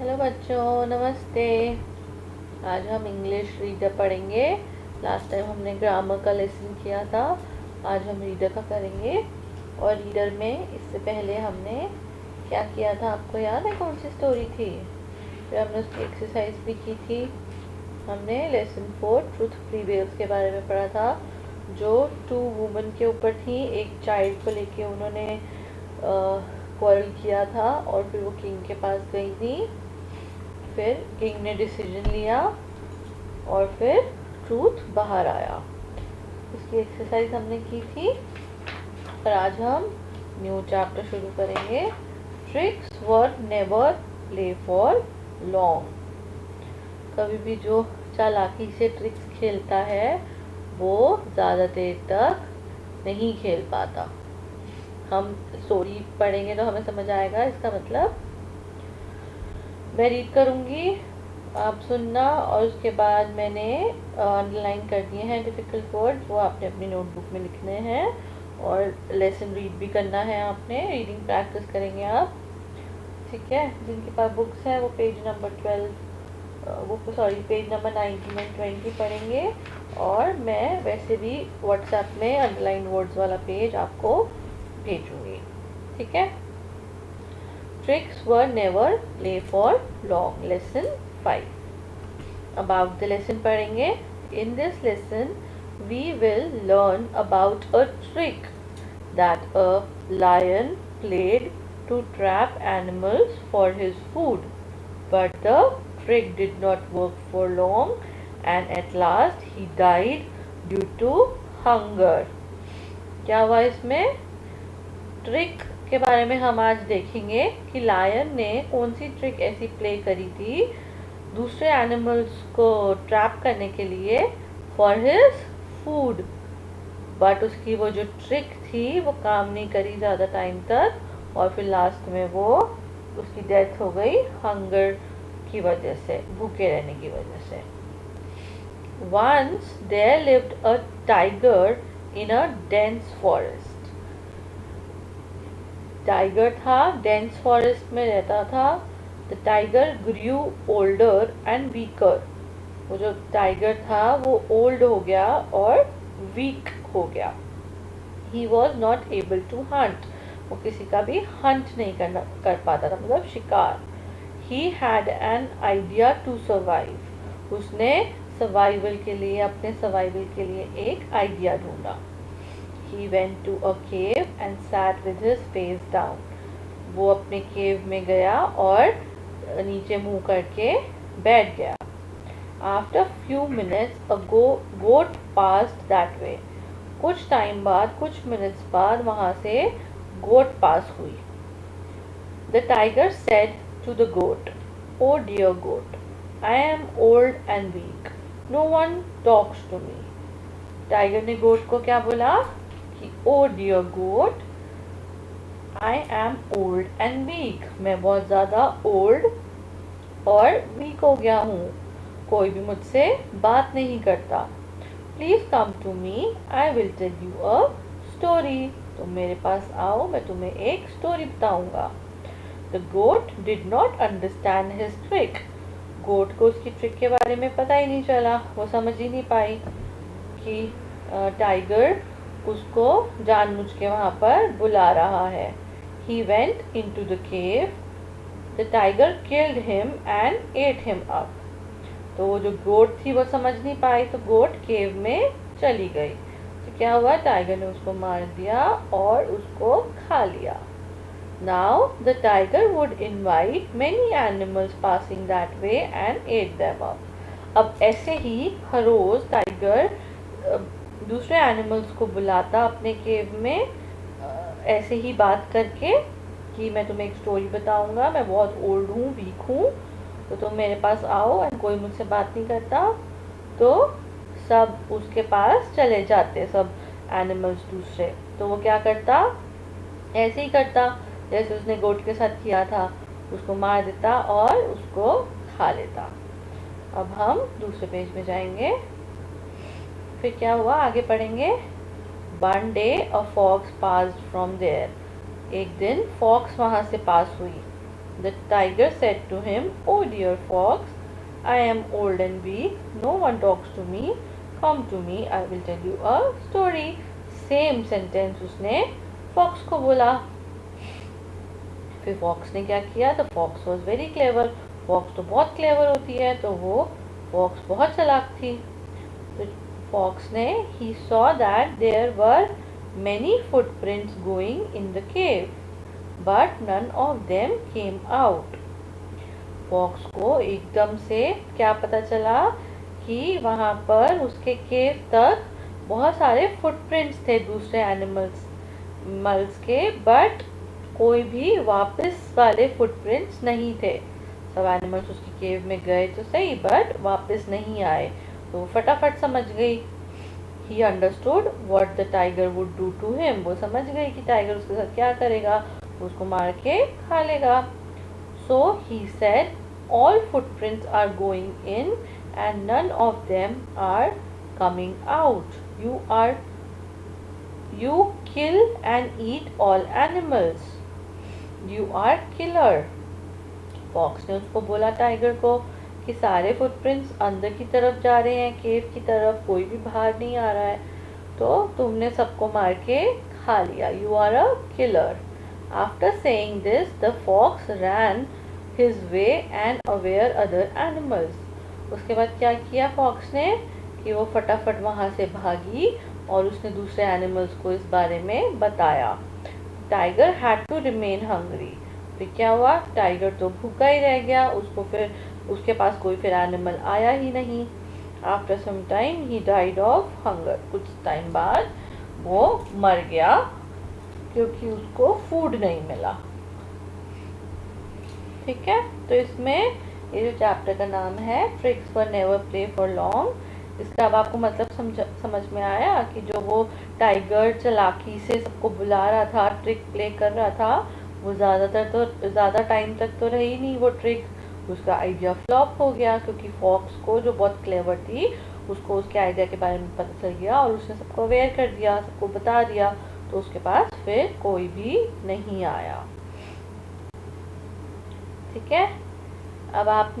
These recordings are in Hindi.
हेलो बच्चों, नमस्ते। आज हम इंग्लिश रीडर पढ़ेंगे। लास्ट टाइम हमने ग्रामर का लेसन किया था। आज हम रीडर का करेंगे। और रीडर में इससे पहले हमने क्या किया था, आपको याद है कौन सी स्टोरी थी? फिर हमने उसकी एक्सरसाइज भी की थी। हमने लेसन 4 ट्रूथ प्रीवेल्स के बारे में पढ़ा था, जो 2 वुमन के ऊपर थी। एक चाइल्ड को लेके उन्होंने क्वारल किया था और फिर वो किंग के पास गई थी। फिर किंग ने डिसीजन लिया और फिर ट्रूथ बाहर आया। इसकी एक्सरसाइज हमने की थी। और आज हम न्यू चैप्टर शुरू करेंगे। Tricks were never play for long. कभी भी जो चालाकी से ट्रिक्स खेलता है वो ज़्यादा देर तक नहीं खेल पाता। हम स्टोरी पढ़ेंगे तो हमें समझ आएगा इसका मतलब। मैं रीड करूँगी, आप सुनना, और उसके बाद मैंने अंडरलाइन कर दिए हैं डिफ़िकल्ट वर्ड्स, वो आपने अपनी नोटबुक में लिखने हैं। और लेसन रीड भी करना है आपने, रीडिंग प्रैक्टिस करेंगे आप, ठीक है? जिनके पास बुक्स हैं वो पेज नंबर 19 एंड 20 पढ़ेंगे। और मैं वैसे भी व्हाट्सएप में अंडरलाइन वर्ड्स वाला पेज आपको भेजूँगी, ठीक है? Tricks were never play for long. Lesson 5. About the lesson पढ़ेंगे. In this lesson, we will learn about a trick that a lion played to trap animals for his food. But the trick did not work for long, and at last he died due to hunger. क्या हुआ इसमें? ट्रिक के बारे में हम आज देखेंगे कि लायन ने कौन सी ट्रिक ऐसी प्ले करी थी दूसरे एनिमल्स को ट्रैप करने के लिए फॉर हिज फूड। बट उसकी वो जो ट्रिक थी वो काम नहीं करी ज़्यादा टाइम तक, और फिर लास्ट में वो उसकी डेथ हो गई हंगर की वजह से, भूखे रहने की वजह से। Once there lived a tiger in a dense forest. Tiger था, डेंस फॉरेस्ट में रहता था। The tiger grew older and weaker. वो जो टाइगर था वो ओल्ड हो गया और वीक हो गया। He was not able to hunt. वो किसी का भी हंट नहीं कर पाता था, मतलब शिकार। He had an idea to survive. उसने सर्वाइवल के लिए, अपने सर्वाइवल के लिए एक आइडिया ढूंढा। He went to a cave and sat with his face down. वो अपने केव में गया और नीचे मुंह करके बैठ गया। After few minutes, a goat passed that way. कुछ टाइम बाद, कुछ मिनट्स बाद वहाँ से गोट पास हुई। The tiger said to the goat, "Oh dear goat, I am old and weak. No one talks to me." Tiger ने गोट को क्या बोला? Oh dear goat, I am old and weak. मैं बहुत ज़्यादा old और weak हो गया हूँ, कोई भी मुझसे बात नहीं करता। Please come to me, I will tell you a story. तुम मेरे पास आओ, मैं तुम्हें एक स्टोरी बताऊंगा। The goat did not understand his trick. गोट को उसकी ट्रिक के बारे में पता ही नहीं चला, वो समझ ही नहीं पाई कि टाइगर उसको जानबूझ के वहाँ पर बुला रहा है। He went into the cave. The tiger killed him and ate him up. तो वो जो गोट थी वो समझ नहीं पाई, तो गोट केव में चली गई। तो क्या हुआ? टाइगर ने उसको मार दिया और उसको खा लिया। Now the tiger would invite many animals passing that way and ate them up. अब ऐसे ही हर रोज टाइगर दूसरे एनिमल्स को बुलाता अपने केव में, ऐसे ही बात करके कि मैं तुम्हें एक स्टोरी बताऊंगा, मैं बहुत ओल्ड हूँ, वीक हूँ, तो तुम मेरे पास आओ। और कोई मुझसे बात नहीं करता, तो सब उसके पास चले जाते, सब एनिमल्स दूसरे। तो वो क्या करता? ऐसे ही करता जैसे उसने गोट के साथ किया था, उसको मार देता और उसको खा लेता। अब हम दूसरे पेज में जाएंगे। फिर क्या हुआ, आगे पढ़ेंगे। One day a fox passed from there. एक दिन फॉक्स वहाँ से पास हुई। The tiger said to him, "Oh dear fox, I am old and weak. No one talks to me. Come to me, I will tell you a story." Same sentence उसने फॉक्स को बोला। फिर फॉक्स ने क्या किया? तो fox was very clever. Fox तो बहुत क्लेवर होती है, तो वो फॉक्स बहुत चालाक थी। तो फॉक्स ने he saw that there were many footprints going in the cave, but none of them came out. Fox को एकदम से क्या पता चला कि वहाँ पर उसके केव तक बहुत सारे फुटप्रिंट्स थे दूसरे एनिमल्स के, बट कोई भी वापस वाले फुटप्रिंट्स नहीं थे। सब एनिमल्स उसके केव में गए तो सही, बट वापस नहीं आए। तो वो फटाफट समझ गई। He understood what the tiger would do to him. वो समझ गई कि टाइगर उसके साथ क्या करेगा, उसको मार के खा लेगा। So he said, all footprints are going in and none of them are coming out. You kill and eat all animals. You are killer. Fox ने उसको बोला टाइगर को कि सारे फुटप्रिंट्स अंदर की तरफ जा रहे हैं, केव की तरफ, कोई भी बाहर नहीं आ रहा है, तो तुमने सबको मार के खा लिया। You are a killer. After saying this the fox ran his way and aware other animals. उसके बाद क्या किया फॉक्स ने कि वो फटाफट वहाँ से भागी और उसने दूसरे एनिमल्स को इस बारे में बताया। Tiger had to remain hungry. फिर क्या हुआ? टाइगर तो भूखा ही रह गया, उसको फिर उसके पास कोई फिर एनिमल आया ही नहीं। After some time he died of hunger. कुछ टाइम बाद वो मर गया क्योंकि उसको फूड नहीं मिला। ठीक है, तो इसमें ये जो चैप्टर का नाम है tricks for never play for long, इसका अब आपको मतलब समझ में आया कि जो वो टाइगर चालाकी से सबको बुला रहा था, ट्रिक प्ले कर रहा था, वो ज़्यादा टाइम तक तो रही नहीं वो ट्रिक। उसका आइडिया फ्लॉप हो गया क्योंकि फॉक्स को, जो बहुत क्लेवर थी, उसको उसके आइडिया के बारे में पता चल गया और उसने सबको अवेयर कर दिया, सबको बता दिया, तो उसके पास फिर कोई भी नहीं आया। ठीक है, अब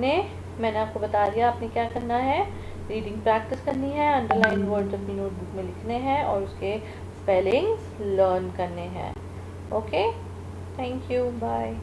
मैंने आपको बता दिया आपने क्या करना है। रीडिंग प्रैक्टिस करनी है, अंडरलाइन वर्ड्स अपनी नोटबुक में लिखने हैं और उसके स्पेलिंग्स लर्न करने हैं। Okay, thank you, bye.